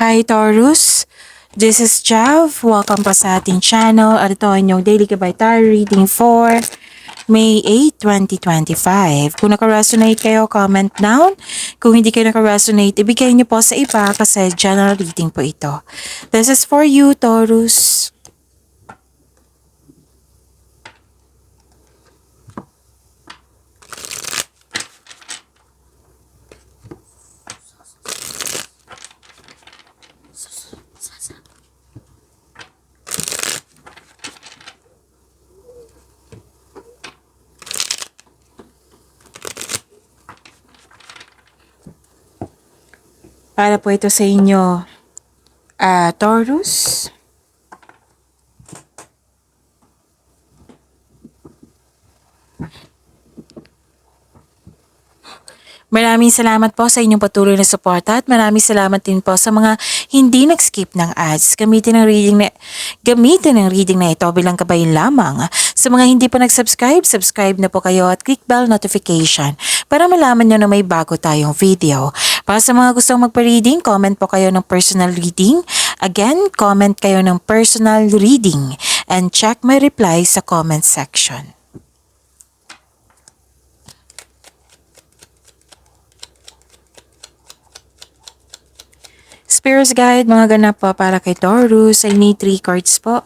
Hi Taurus, this is Jav. Welcome pa sa ating channel at ito ang inyong Daily Gabay Tarot Reading for May 8, 2025. Kung naka-resonate kayo, comment down. Kung hindi kayo naka-resonate, ibigay niyo po sa iba kasi general reading po ito. This is for you, Taurus. Para po ito sa inyo, Taurus. Maraming salamat po sa inyong patuloy na suporta at maraming salamat din po sa mga hindi nag-skip ng ads. Gamitin ang reading na ito bilang kabayan lamang. Sa mga hindi pa nag-subscribe, subscribe na po kayo at click bell notification para malaman nyo na may bago tayong video. Para sa mga gustong magpa-reading, comment po kayo ng personal reading. Again, comment kayo ng personal reading and check my reply sa comment section. Spirit Guide, mga ganap po para kay Taurus. I need 3 cards po.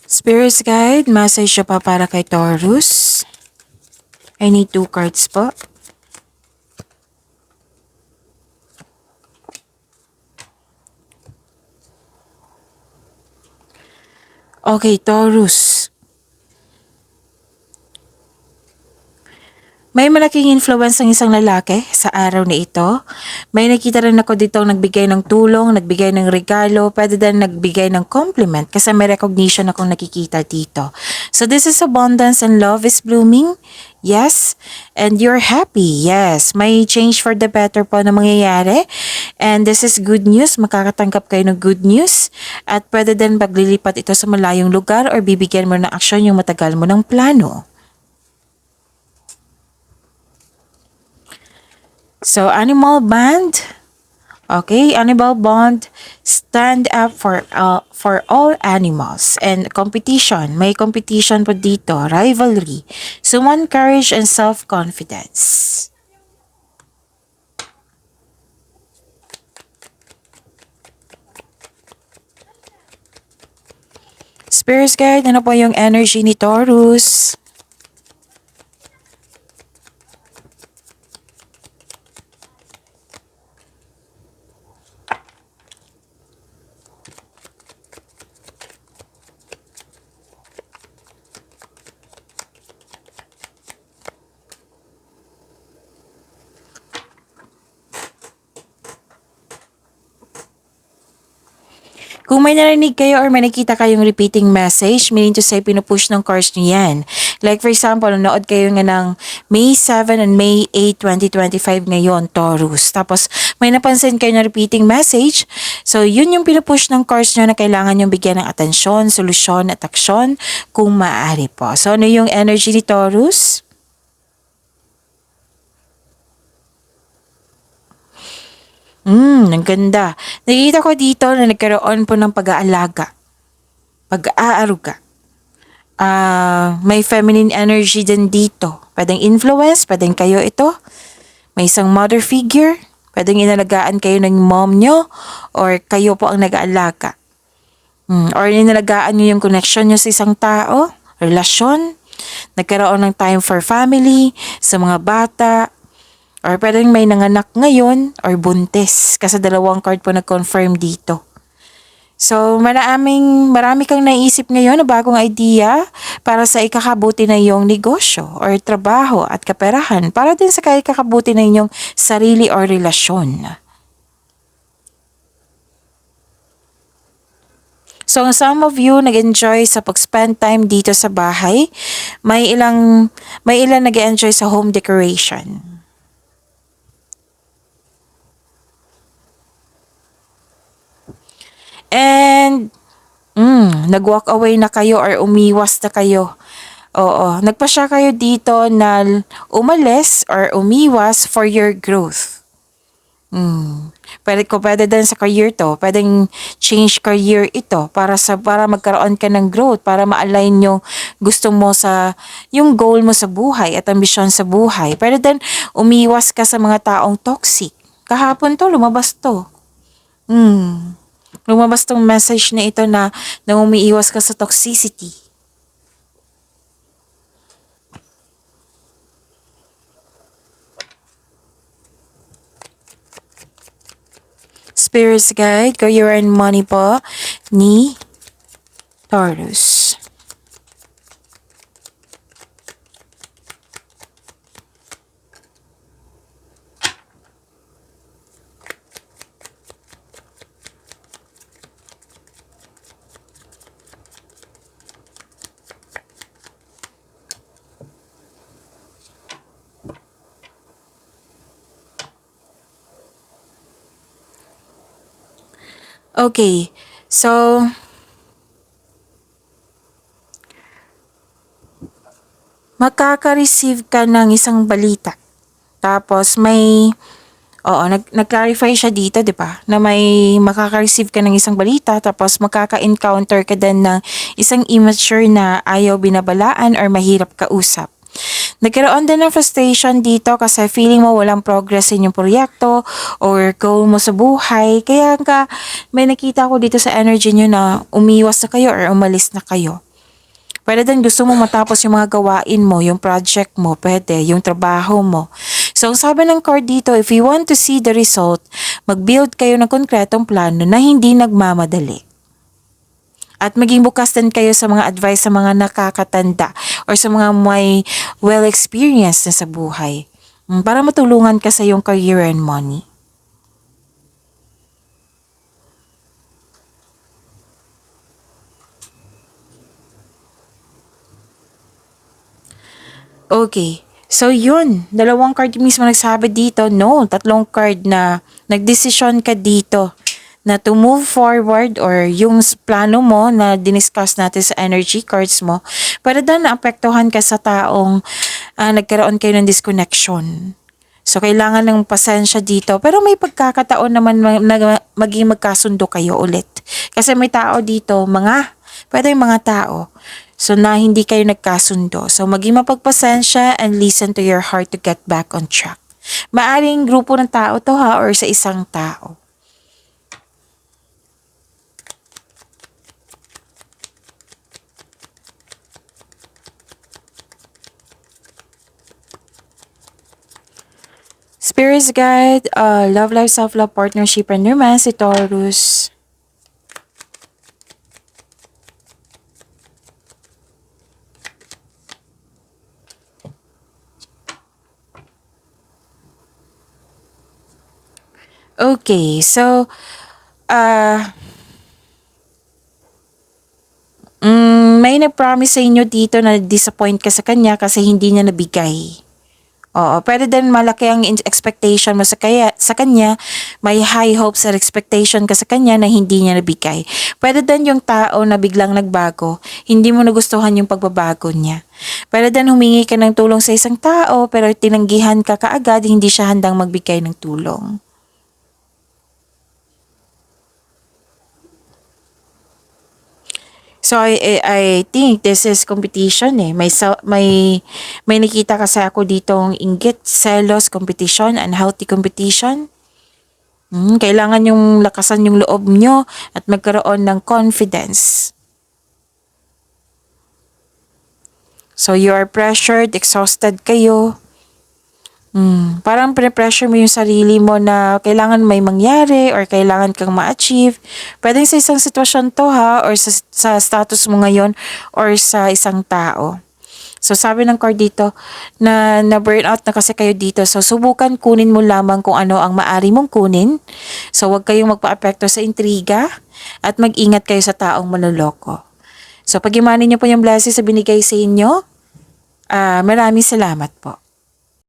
Spirit Guide, message siya pa para kay Taurus. I need 2 cards po. Okay, Taurus. May malaking influence ng isang lalaki sa araw na ito. May nakita rin ako dito nagbigay ng tulong, nagbigay ng regalo, pwede din nagbigay ng compliment kasi may recognition akong nakikita dito. So this is abundance and love is blooming. Yes. And you're happy. Yes. May change for the better po na mangyayari. And this is good news. Makakatanggap kayo ng good news. At pwede din paglilipat ito sa malayong lugar or bibigyan mo ng aksyon yung matagal mo ng plano. So, animal bond. Okay, animal bond. Stand up for all animals. And competition. May competition po dito. Rivalry. Summon courage and self-confidence. Spirit Guide, ano po yung energy ni Taurus? Kung may narinig kayo or may nakita kayong repeating message, meaning to say pinupush ng cards nyo yan. Like for example, nanood kayo nga ng May 7 and May 8, 2025 ngayon, Taurus. Tapos may napansin kayo na repeating message. So yun yung pinupush ng cards nyo na kailangan yung bigyan ng atensyon, solusyon at aksyon kung maaari po. So ano yung energy ni Taurus? Ang ganda. Nakikita ko dito na nagkaroon po ng pag-aalaga, pag-aaruga. May feminine energy din dito. Pwedeng influence, pwedeng kayo ito. May isang mother figure, pwedeng inalagaan kayo ng mom nyo or kayo po ang nag-aalaga. Or inalagaan nyo yung connection nyo sa isang tao, relasyon, nagkaroon ng time for family, sa mga bata, or pwedeng may nanganak ngayon or buntis. Kasi dalawang card po nag-confirm dito. So, marami kang naisip ngayon na bagong idea para sa ikakabuti na iyong negosyo or trabaho at kaperahan para din sa ikakabuti na inyong sarili or relasyon. So, some of you nag-enjoy sa pag-spend time dito sa bahay. May ilan nag-enjoy sa home decoration. And nag-walk away na kayo or umiwas na kayo. Oo, nagpasya kayo dito na umalis or umiwas for your growth. Pwede din sa career to, pwedeng change career ito para magkaroon ka ng growth, para ma-align yung gusto mo sa yung goal mo sa buhay at ambisyon sa buhay. Pwede din umiwas ka sa mga taong toxic. Kahapon to, lumabas to. Lumabas tong message na ito na umiiwas ka sa toxicity. Spirits Guide, Career and Money po ni Taurus. Okay, so makaka-receive ka ng isang balita. Tapos nag-clarify siya dito, 'di ba? Na may makaka-receive ka ng isang balita tapos makaka-encounter ka din ng isang immature na ayaw binabalaan or mahirap kausap. Nagkaroon din ng frustration dito kasi feeling mo walang progress sa inyong proyekto or goal mo sa buhay. Kaya may nakita ko dito sa energy nyo na umiwas na kayo or umalis na kayo. Pwede din gusto mo matapos yung mga gawain mo, yung project mo, pwede, yung trabaho mo. So, ang sabi ng card dito, if you want to see the result, mag-build kayo ng konkretong plano na hindi nagmamadali. At maging bukas din kayo sa mga advice sa mga nakakatanda or sa mga may well-experienced na sa buhay para matulungan ka sa iyong career and money. Okay. So yun, dalawang card mismo nagsabi dito, no, tatlong card na nagdesisyon ka dito na to move forward or yung plano mo na diniscuss natin sa energy cards mo, para daw naapektuhan ka sa taong nagkaroon kayo ng disconnection. So, kailangan ng pasensya dito. Pero may pagkakataon naman maging magkasundo kayo ulit. Kasi may tao dito, pwede yung mga tao. So, na hindi kayo nagkasundo. So, maging mapagpasensya and listen to your heart to get back on track. Maaring grupo ng tao to ha, or sa isang tao. Spirits Guide, Love Life, Self-Love, Partnership, and Romance, si Taurus. Okay, so, may nag-promise sa inyo dito na disappoint ka sa kanya kasi hindi niya nabigay. Oo, pwede din malaki ang expectation mo sa kanya, may high hopes or expectation ka sa kanya na hindi niya nabigay. Pwede din yung tao na biglang nagbago, hindi mo nagustuhan yung pagbabago niya. Pwede din humingi ka ng tulong sa isang tao pero tinanggihan ka kaagad, hindi siya handang magbigay ng tulong. So I think this is competition eh. May nakita kasi ako ditong inggit, selos, competition, unhealthy competition. Kailangan yung lakasan yung loob nyo at magkaroon ng confidence. So you are pressured, exhausted kayo. Parang pressure mo yung sarili mo na kailangan may mangyari or kailangan kang ma-achieve. Pwedeng sa isang sitwasyon to ha, or sa status mo ngayon or sa isang tao. So sabi ng card dito na burnout na kasi kayo dito. So subukan kunin mo lamang kung ano ang maari mong kunin. So huwag kayong magpa-apekto sa intriga at mag-ingat kayo sa taong maloloko. So pag-imanin niyo po yung blessings sa binigay sa inyo, maraming salamat po.